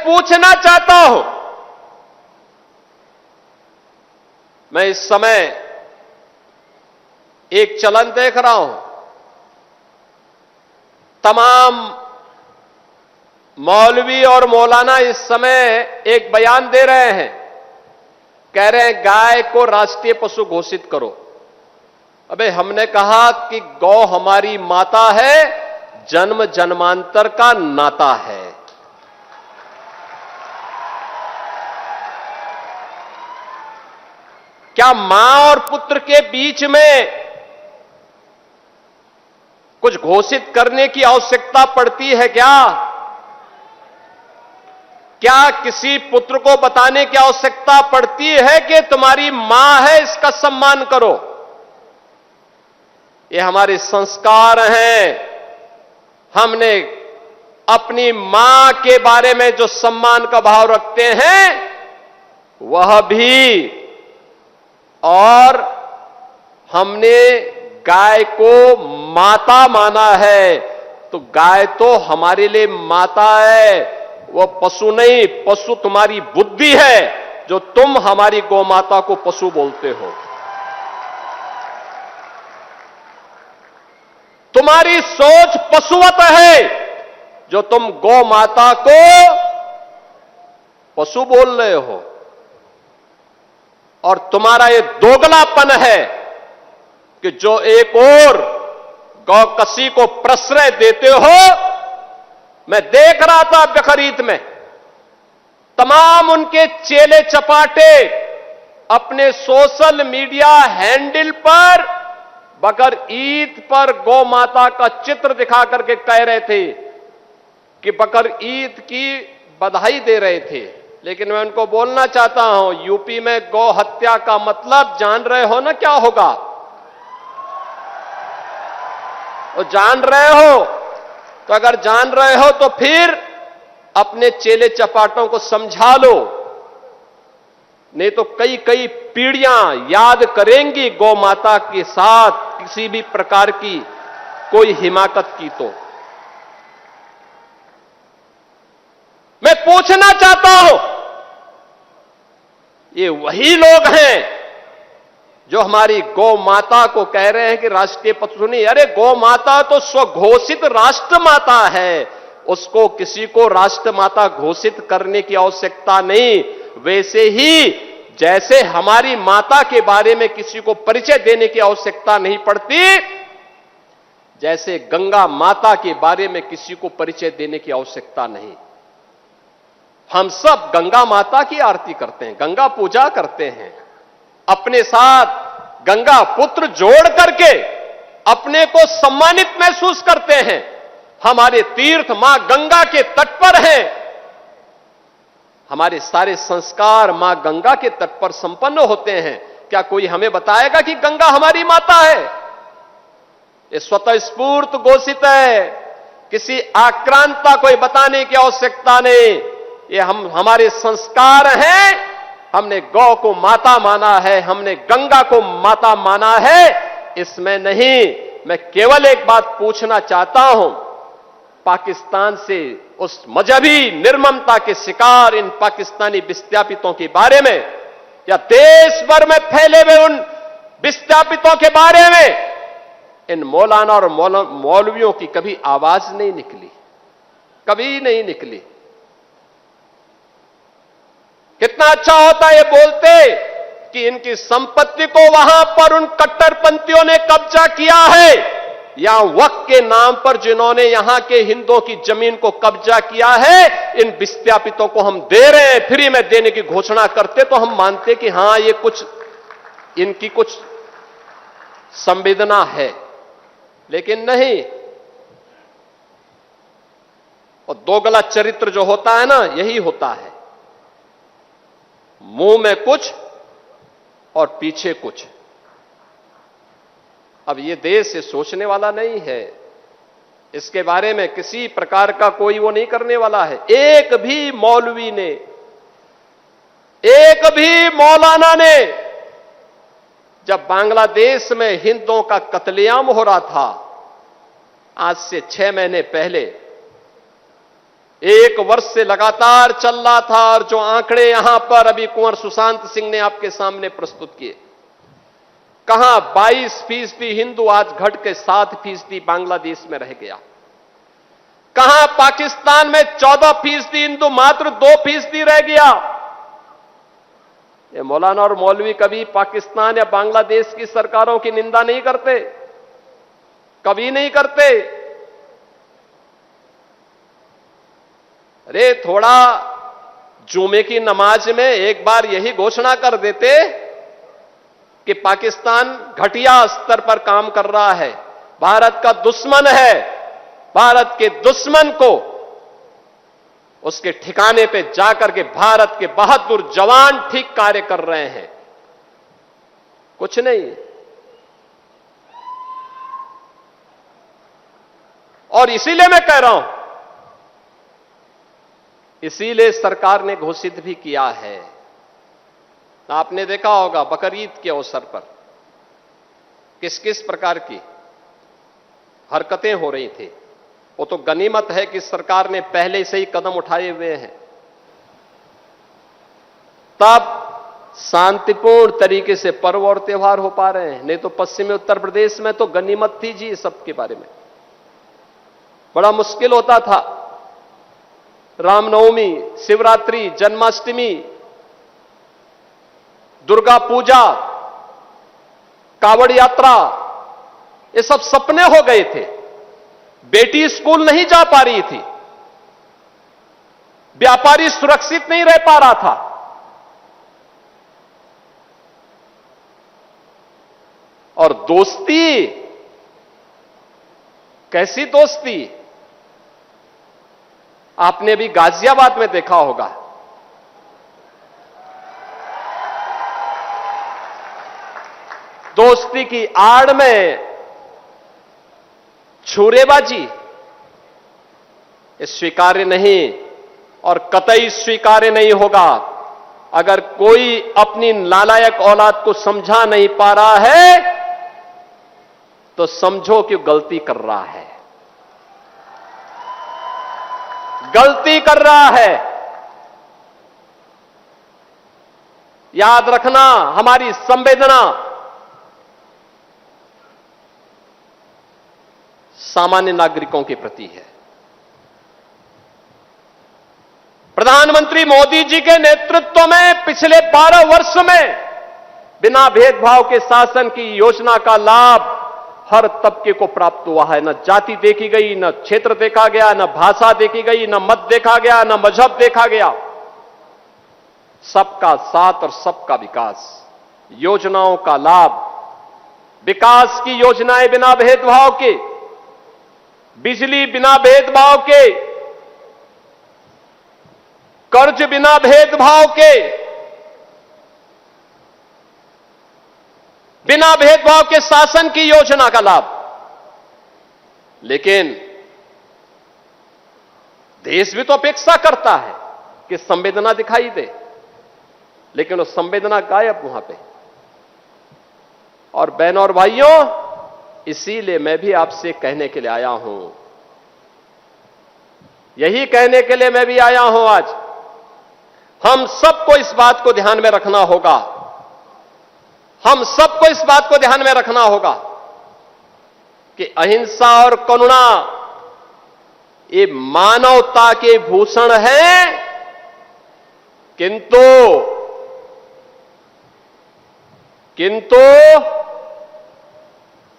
पूछना चाहता हूं, मैं इस समय एक चलन देख रहा हूं, तमाम मौलवी और मौलाना इस समय एक बयान दे रहे हैं, कह रहे हैं गाय को राष्ट्रीय पशु घोषित करो। अबे हमने कहा कि गौ हमारी माता है, जन्म जन्मांतर का नाता है। क्या मां और पुत्र के बीच में कुछ घोषित करने की आवश्यकता पड़ती है क्या? क्या किसी पुत्र को बताने की आवश्यकता पड़ती है कि तुम्हारी मां है, इसका सम्मान करो? ये हमारे संस्कार हैं। हमने अपनी मां के बारे में जो सम्मान का भाव रखते हैं वह भी, और हमने गाय को माता माना है, तो गाय तो हमारे लिए माता है, वो पशु नहीं। पशु तुम्हारी बुद्धि है जो तुम हमारी गौ माता को पशु बोलते हो। तुम्हारी सोच पशुवत है जो तुम गौ माता को पशु बोल रहे हो, और तुम्हारा ये दोगलापन है कि जो एक और गौकसी को प्रश्रय देते हो। मैं देख रहा था बकरीद में तमाम उनके चेले चपाटे अपने सोशल मीडिया हैंडल पर बकर ईद पर गौ माता का चित्र दिखा करके कह रहे थे कि बकर ईद की बधाई दे रहे थे। लेकिन मैं उनको बोलना चाहता हूं, यूपी में गौ हत्या का मतलब जान रहे हो ना क्या होगा? और जान रहे हो तो अगर जान रहे हो तो फिर अपने चेले चपाटों को समझा लो, नहीं तो कई कई पीढ़ियां याद करेंगी गौ माता के साथ किसी भी प्रकार की कोई हिमाकत की। तो मैं पूछना चाहता हूं, ये वही लोग हैं जो हमारी गौ माता को कह रहे हैं कि राष्ट्रीय पशु नहीं। अरे गौ माता तो स्वघोषित राष्ट्र माता है, उसको किसी को राष्ट्र माता घोषित करने की आवश्यकता नहीं। वैसे ही जैसे हमारी माता के बारे में किसी को परिचय देने की आवश्यकता नहीं पड़ती, जैसे गंगा माता के बारे में किसी को परिचय देने की आवश्यकता नहीं। हम सब गंगा माता की आरती करते हैं, गंगा पूजा करते हैं, अपने साथ गंगा पुत्र जोड़ करके अपने को सम्मानित महसूस करते हैं। हमारे तीर्थ मां गंगा के तट पर हैं, हमारे सारे संस्कार मां गंगा के तट पर संपन्न होते हैं। क्या कोई हमें बताएगा कि गंगा हमारी माता है? ये स्वतः स्फूर्त घोषित है, किसी आक्रांता कोई बताने की आवश्यकता नहीं। ये हमारे संस्कार हैं। हमने गौ को माता माना है, हमने गंगा को माता माना है, इसमें नहीं। मैं केवल एक बात पूछना चाहता हूं, पाकिस्तान से उस मजहबी निर्ममता के शिकार इन पाकिस्तानी विस्थापितों के बारे में, या देश भर में फैले हुए उन विस्थापितों के बारे में इन मौलाना और मौलवियों की कभी आवाज नहीं निकली, कभी नहीं निकली। कितना अच्छा होता ये बोलते कि इनकी संपत्ति को वहां पर उन कट्टरपंथियों ने कब्जा किया है, या वक्फ के नाम पर जिन्होंने यहां के हिंदुओं की जमीन को कब्जा किया है, इन विस्थापितों को हम दे रहे हैं, फ्री में देने की घोषणा करते तो हम मानते कि हां ये कुछ इनकी कुछ संवेदना है। लेकिन नहीं। और दोगला चरित्र जो होता है ना, यही होता है, मुंह में कुछ और पीछे कुछ। अब ये देश ये सोचने वाला नहीं है, इसके बारे में किसी प्रकार का कोई वो नहीं करने वाला है। एक भी मौलवी ने, एक भी मौलाना ने, जब बांग्लादेश में हिंदुओं का कत्लेआम हो रहा था आज से 6 महीने पहले, एक वर्ष से लगातार चल रहा था और जो आंकड़े यहां पर अभी कुंवर सुशांत सिंह ने आपके सामने प्रस्तुत किए, कहां 22% हिंदू आज घट के 7% बांग्लादेश में रह गया। कहां पाकिस्तान में 14% हिंदू मात्र 2% रह गया। ये मौलाना और मौलवी कभी पाकिस्तान या बांग्लादेश की सरकारों की निंदा नहीं करते, कभी नहीं करते। अरे थोड़ा जुमे की नमाज में एक बार यही घोषणा कर देते कि पाकिस्तान घटिया स्तर पर काम कर रहा है, भारत का दुश्मन है, भारत के दुश्मन को उसके ठिकाने पे जाकर के भारत के बहादुर जवान ठीक कार्य कर रहे हैं। कुछ नहीं। और इसीलिए मैं कह रहा हूं, इसीलिए सरकार ने घोषित भी किया है। आपने देखा होगा बकरीद के अवसर पर किस किस प्रकार की हरकतें हो रही थी। वो तो गनीमत है कि सरकार ने पहले से ही कदम उठाए हुए हैं, तब शांतिपूर्ण तरीके से पर्व और त्योहार हो पा रहे हैं। नहीं तो पश्चिमी उत्तर प्रदेश में तो गनीमत थी जी, सबके बारे में बड़ा मुश्किल होता था। रामनवमी, शिवरात्रि, जन्माष्टमी, दुर्गा पूजा, कावड़ यात्रा, ये सब सपने हो गए थे। बेटी स्कूल नहीं जा पा रही थी, व्यापारी सुरक्षित नहीं रह पा रहा था। और दोस्ती, कैसी दोस्ती, आपने भी गाजियाबाद में देखा होगा। दोस्ती की आड़ में छुरेबाजी, ये स्वीकार्य नहीं और कतई स्वीकार्य नहीं होगा। अगर कोई अपनी नालायक औलाद को समझा नहीं पा रहा है तो समझो कि गलती कर रहा है, गलती कर रहा है। याद रखना, हमारी संवेदना सामान्य नागरिकों के प्रति है। प्रधानमंत्री मोदी जी के नेतृत्व में पिछले 12 वर्ष में बिना भेदभाव के शासन की योजना का लाभ हर तबके को प्राप्त हुआ है। न जाति देखी गई, न क्षेत्र देखा गया, न भाषा देखी गई, न मत देखा गया, न मजहब देखा गया। सबका साथ और सबका विकास, योजनाओं का लाभ, विकास की योजनाएं बिना भेदभाव के, बिजली बिना भेदभाव के, कर्ज बिना भेदभाव के, बिना भेदभाव के शासन की योजना का लाभ। लेकिन देश भी तो अपेक्षा करता है कि संवेदना दिखाई दे, लेकिन वो संवेदना गायब वहां पे। और बहनों और भाइयों, इसीलिए मैं भी आपसे कहने के लिए आया हूं, यही कहने के लिए मैं भी आया हूं आज। हम सबको इस बात को ध्यान में रखना होगा, हम सबको इस बात को ध्यान में रखना होगा कि अहिंसा और करुणा ये मानवता के भूषण हैं, किंतु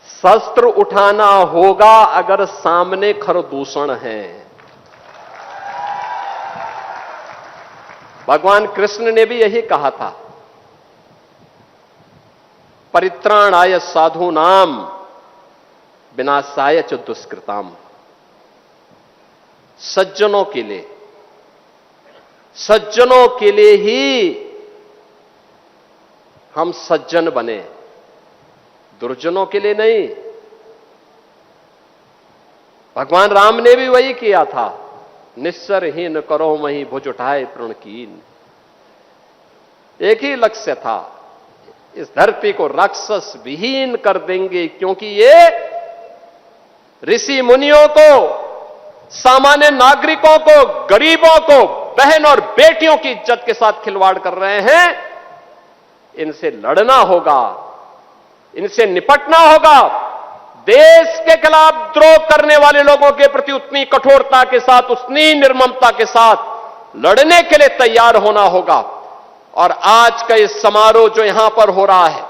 शस्त्र उठाना होगा अगर सामने खरदूषण है। भगवान कृष्ण ने भी यही कहा था, परित्राणाय साधूनाम विनाशाय च दुष्कृताम। सज्जनों के लिए ही हम सज्जन बने, दुर्जनों के लिए नहीं। भगवान राम ने भी वही किया था, निस्सरहीन करो मही भुज उठाए प्रणकीन। एक ही लक्ष्य था, इस धरती को राक्षस विहीन कर देंगे, क्योंकि ये ऋषि मुनियों को सामान्य नागरिकों को, गरीबों को, बहन और बेटियों की इज्जत के साथ खिलवाड़ कर रहे हैं, इनसे लड़ना होगा, इनसे निपटना होगा। देश के खिलाफ द्रोह करने वाले लोगों के प्रति उतनी कठोरता के साथ, उतनी निर्ममता के साथ लड़ने के लिए तैयार होना होगा। और आज का इस समारोह जो यहां पर हो रहा है,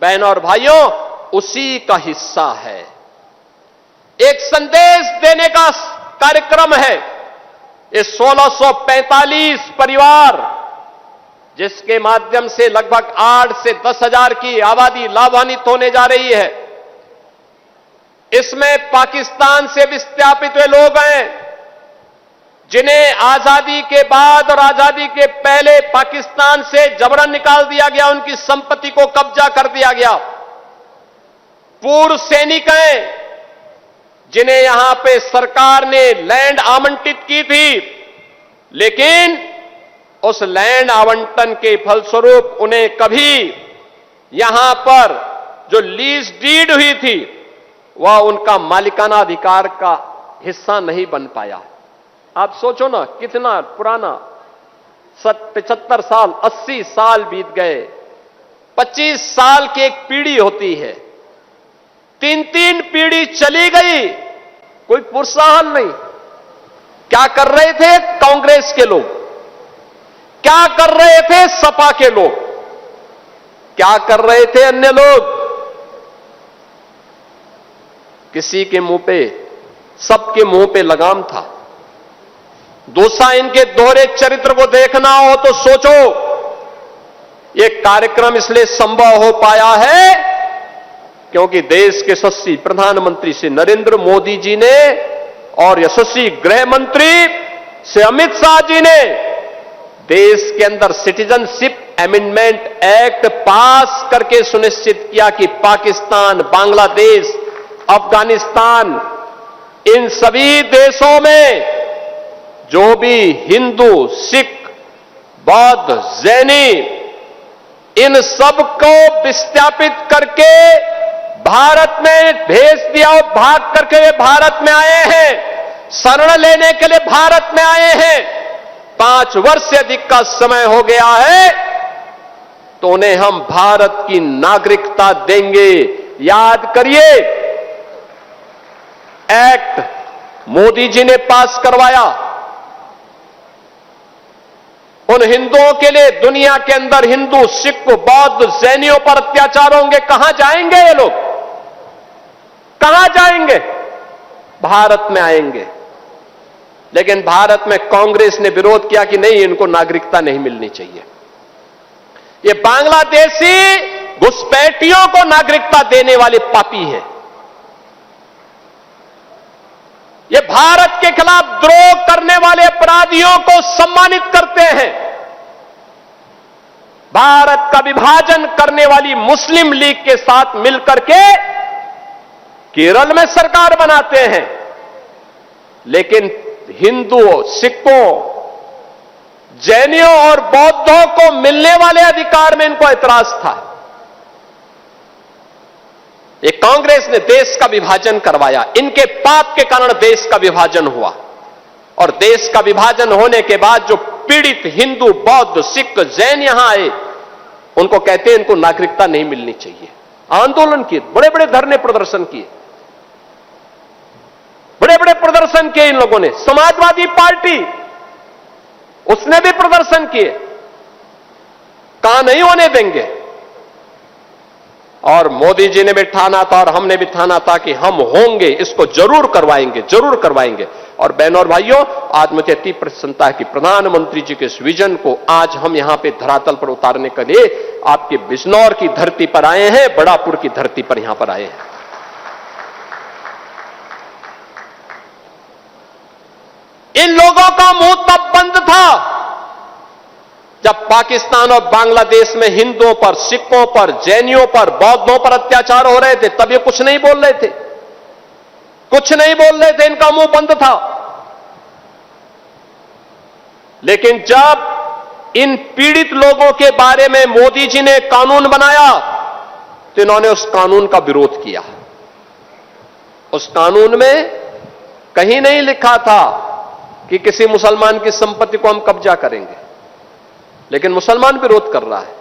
बहनों और भाइयों, उसी का हिस्सा है। एक संदेश देने का कार्यक्रम है। ये 1645 परिवार, जिसके माध्यम से लगभग 8 से 10 हजार की आबादी लाभान्वित होने जा रही है। इसमें पाकिस्तान से विस्थापित हुए लोग हैं, जिन्हें आजादी के बाद और आजादी के पहले पाकिस्तान से जबरन निकाल दिया गया, उनकी संपत्ति को कब्जा कर दिया गया। पूर्व सैनिक हैं, जिन्हें यहां पे सरकार ने लैंड आवंटित की थी, लेकिन उस लैंड आवंटन के फलस्वरूप उन्हें कभी यहां पर जो लीज डीड हुई थी, वह उनका मालिकाना अधिकार का हिस्सा नहीं बन पाया। आप सोचो ना, कितना पुराना, 75 साल, 80 साल बीत गए। 25 साल की एक पीढ़ी होती है, 3-3 पीढ़ी चली गई, कोई प्रोत्साहन नहीं। क्या कर रहे थे कांग्रेस के लोग? क्या कर रहे थे सपा के लोग? क्या कर रहे थे अन्य लोग? किसी के मुंह पे, सबके मुंह पे लगाम था। दूसरा, इनके दोहरे चरित्र को देखना हो तो सोचो, यह कार्यक्रम इसलिए संभव हो पाया है क्योंकि देश के यशस्वी प्रधानमंत्री श्री नरेंद्र मोदी जी ने और यशस्वी गृह मंत्री श्री अमित शाह जी ने देश के अंदर सिटीजनशिप अमेंडमेंट एक्ट पास करके सुनिश्चित किया कि पाकिस्तान, बांग्लादेश, अफगानिस्तान, इन सभी देशों में जो भी हिंदू, सिख, बौद्ध, जैनी, इन सबको विस्थापित करके भारत में भेज दिया और भाग करके वे भारत में आए हैं, शरण लेने के लिए भारत में आए हैं। 5 वर्ष से अधिक का समय हो गया है, तो उन्हें हम भारत की नागरिकता देंगे। याद करिए, एक्ट मोदी जी ने पास करवाया। उन हिंदुओं के लिए दुनिया के अंदर हिंदू, सिख, बौद्ध, जैनियों पर अत्याचार होंगे, कहां जाएंगे ये लोग? कहां जाएंगे? भारत में आएंगे। लेकिन भारत में कांग्रेस ने विरोध किया कि नहीं, इनको नागरिकता नहीं मिलनी चाहिए। ये बांग्लादेशी घुसपैठियों को नागरिकता देने वाले पापी हैं। ये भारत के खिलाफ द्रोह करने वाले अपराधियों को सम्मानित करते हैं। भारत का विभाजन करने वाली मुस्लिम लीग के साथ मिलकर के केरल में सरकार बनाते हैं, लेकिन हिंदुओं, सिखों, जैनियों और बौद्धों को मिलने वाले अधिकार में इनको ऐतराज था। ये कांग्रेस ने देश का विभाजन करवाया। इनके पाप के कारण देश का विभाजन हुआ, और देश का विभाजन होने के बाद जो पीड़ित हिंदू, बौद्ध, सिख, जैन यहां आए, उनको कहते हैं इनको नागरिकता नहीं मिलनी चाहिए। आंदोलन किए, बड़े बड़े धरने प्रदर्शन किए, बड़े बड़े प्रदर्शन किए इन लोगों ने। समाजवादी पार्टी, उसने भी प्रदर्शन किए, कहां नहीं होने देंगे। और मोदी जी ने भी ठाना था और हमने भी ठाना था कि हम होंगे, इसको जरूर करवाएंगे, जरूर करवाएंगे। और बहनों और भाइयों, आज मुझे अति प्रसन्नता है कि प्रधानमंत्री जी के इस विजन को आज हम यहां पे धरातल पर उतारने के लिए आपके बिजनौर की धरती पर आए हैं, बड़ापुर की धरती पर यहां पर आए हैं। इन लोगों का मुंह तब बंद था जब पाकिस्तान और बांग्लादेश में हिंदुओं पर, सिखों पर, जैनियों पर, बौद्धों पर अत्याचार हो रहे थे, तब ये कुछ नहीं बोल रहे थे, कुछ नहीं बोल रहे थे, इनका मुंह बंद था। लेकिन जब इन पीड़ित लोगों के बारे में मोदी जी ने कानून बनाया, तो इन्होंने उस कानून का विरोध किया। उस कानून में कहीं नहीं लिखा था कि किसी मुसलमान की संपत्ति को हम कब्जा करेंगे, लेकिन मुसलमान विरोध कर रहा है।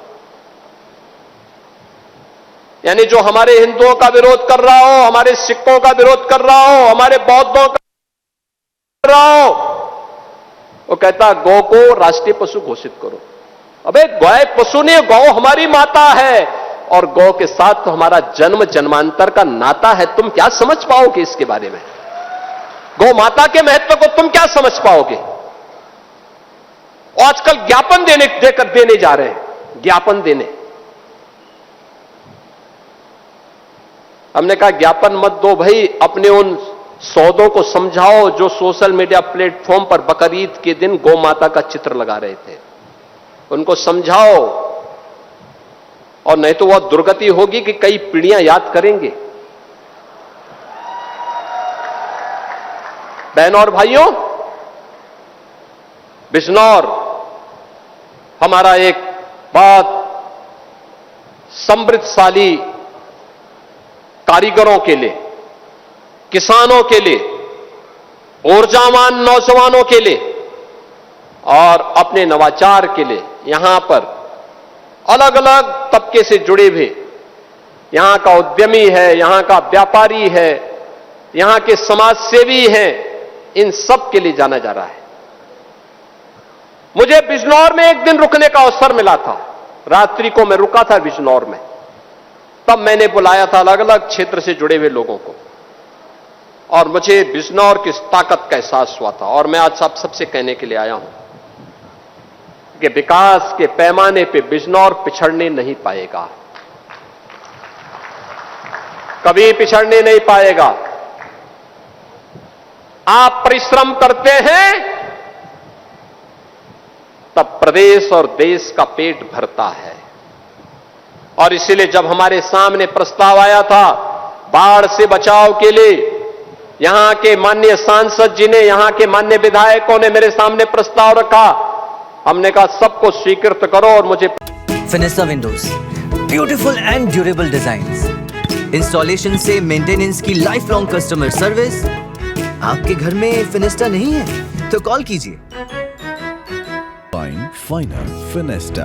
यानी जो हमारे हिंदुओं का विरोध कर रहा हो, हमारे सिखों का विरोध कर रहा हो, हमारे बौद्धों का कर रहा हो, वो कहता गौ को राष्ट्रीय पशु घोषित करो। अबे गाय पशु नहीं, गौ हमारी माता है और गौ के साथ तो हमारा जन्म जन्मांतर का नाता है। तुम क्या समझ पाओगे इसके बारे में? गौ माता के महत्व को तुम क्या समझ पाओगे? और आजकल ज्ञापन देने जा रहे हैं, ज्ञापन देने। हमने कहा ज्ञापन मत दो भाई, अपने उन सौदों को समझाओ जो सोशल मीडिया प्लेटफॉर्म पर बकरीद के दिन गौ माता का चित्र लगा रहे थे, उनको समझाओ, और नहीं तो वह दुर्गति होगी कि कई पीढ़ियां याद करेंगे। बहनों और भाइयों, बिजनौर हमारा एक बहुत समृद्धशाली कारीगरों के लिए, किसानों के लिए, ऊर्जावान नौजवानों के लिए और अपने नवाचार के लिए यहां पर अलग अलग तबके से जुड़े हुए, यहां का उद्यमी है, यहां का व्यापारी है, यहां के समाजसेवी हैं, इन सब के लिए जाना जा रहा है। मुझे बिजनौर में एक दिन रुकने का अवसर मिला था। रात्रि को मैं रुका था बिजनौर में। तब मैंने बुलाया था अलग अलग क्षेत्र से जुड़े हुए लोगों को, और मुझे बिजनौर की ताकत का एहसास हुआ था। और मैं आज आप सबसे कहने के लिए आया हूं कि विकास के पैमाने पे बिजनौर पिछड़ने नहीं पाएगा, कभी पिछड़ने नहीं पाएगा। आप परिश्रम करते हैं तब प्रदेश और देश का पेट भरता है। और इसीलिए जब हमारे सामने प्रस्ताव आया था बाढ़ से बचाव के लिए, यहां के माननीय सांसद जी ने, यहां के माननीय विधायकों ने मेरे सामने प्रस्ताव रखा, हमने कहा सबको स्वीकृत करो। और मुझे Fenesta windows, beautiful and durable designs, installation से मेंटेनेंस की लाइफ लॉन्ग कस्टमर सर्विस। आपके घर में फिनिस्टा नहीं है तो कॉल कीजिए। फाइनल फिनिस्टा।